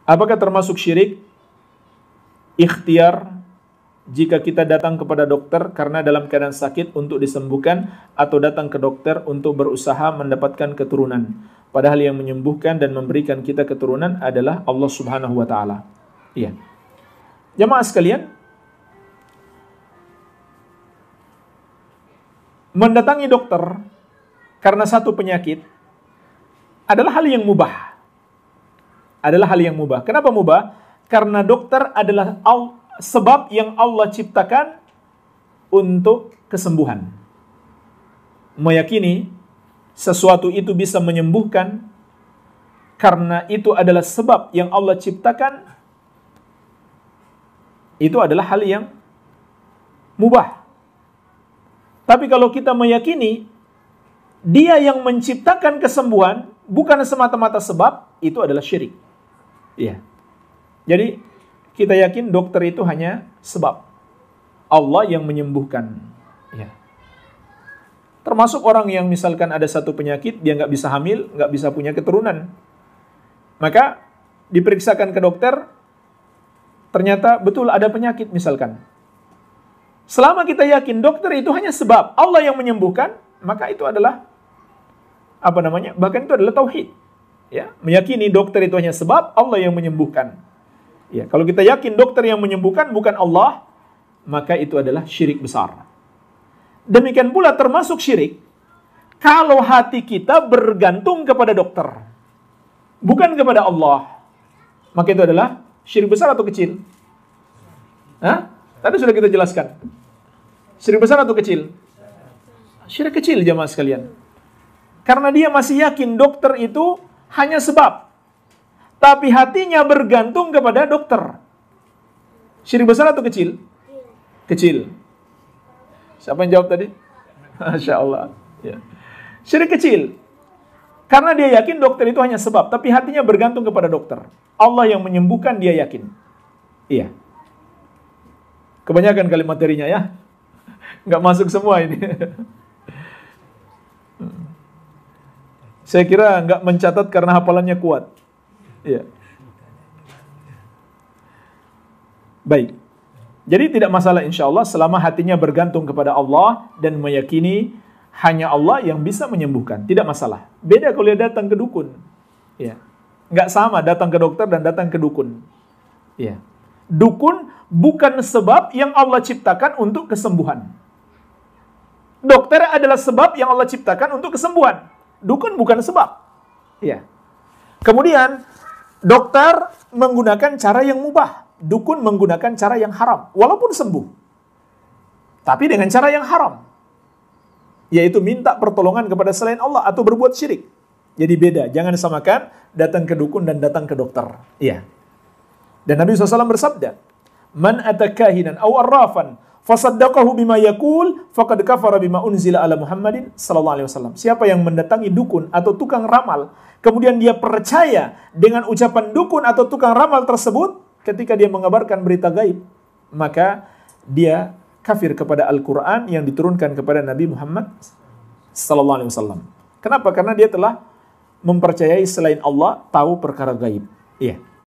Apakah termasuk syirik ikhtiar jika kita datang kepada dokter karena dalam keadaan sakit untuk disembuhkan, atau datang ke dokter untuk berusaha mendapatkan keturunan, padahal yang menyembuhkan dan memberikan kita keturunan adalah Allah Subhanahu wa taala? Iya. Jamaah sekalian, mendatangi dokter karena satu penyakit adalah hal yang mubah. Adalah hal yang mubah. Kenapa mubah? Karena dokter adalah sebab yang Allah ciptakan untuk kesembuhan. Meyakini sesuatu itu bisa menyembuhkan karena itu adalah sebab yang Allah ciptakan, itu adalah hal yang mubah. Tapi kalau kita meyakini Dia yang menciptakan kesembuhan bukan semata-mata sebab, itu adalah syirik. Iya. Jadi kita yakin dokter itu hanya sebab, Allah yang menyembuhkan. Ya. Termasuk orang yang misalkan ada satu penyakit, dia nggak bisa hamil, nggak bisa punya keturunan. Maka diperiksakan ke dokter, ternyata betul ada penyakit misalkan. Selama kita yakin dokter itu hanya sebab, Allah yang menyembuhkan, maka itu adalah bahkan itu adalah tauhid. Ya, meyakini dokter itu hanya sebab, Allah yang menyembuhkan. Ya, kalau kita yakin dokter yang menyembuhkan bukan Allah, maka itu adalah syirik besar. Demikian pula termasuk syirik kalau hati kita bergantung kepada dokter, bukan kepada Allah. Maka itu adalah syirik besar atau kecil? Hah? Tadi sudah kita jelaskan. Syirik besar atau kecil? Syirik kecil, jamaah sekalian. Karena dia masih yakin dokter itu hanya sebab, tapi hatinya bergantung kepada dokter. Syirik besar atau kecil? Kecil. Siapa yang jawab tadi? Masya Allah. Ya. Syirik kecil. Karena dia yakin dokter itu hanya sebab, tapi hatinya bergantung kepada dokter. Allah yang menyembuhkan, dia yakin. Iya. Kebanyakan kali materinya ya. Nggak masuk semua ini. Saya kira nggak mencatat karena hafalannya kuat. Iya. Baik. Jadi tidak masalah insya Allah selama hatinya bergantung kepada Allah dan meyakini hanya Allah yang bisa menyembuhkan. Tidak masalah. Beda kalau dia datang ke dukun. Ya. Nggak sama datang ke dokter dan datang ke dukun. Ya. Dukun bukan sebab yang Allah ciptakan untuk kesembuhan. Dokter adalah sebab yang Allah ciptakan untuk kesembuhan. Dukun bukan sebab. Ya. Kemudian dokter menggunakan cara yang mubah. Dukun menggunakan cara yang haram. Walaupun sembuh. Tapi dengan cara yang haram. Yaitu minta pertolongan kepada selain Allah atau berbuat syirik. Jadi beda. Jangan samakan datang ke dukun dan datang ke dokter. Iya. Dan Nabi SAW bersabda, Man atakahinan aw arrafan fasaddaqahu bima yaqul faqad kafara bima unzila ala Muhammadin sallallahu alaihi wasallam. Siapa yang mendatangi dukun atau tukang ramal, kemudian dia percaya dengan ucapan dukun atau tukang ramal tersebut ketika dia mengabarkan berita gaib, maka dia kafir kepada Al-Quran yang diturunkan kepada Nabi Muhammad sallallahu alaihi wasallam. Kenapa? Karena dia telah mempercayai selain Allah tahu perkara gaib. Iya.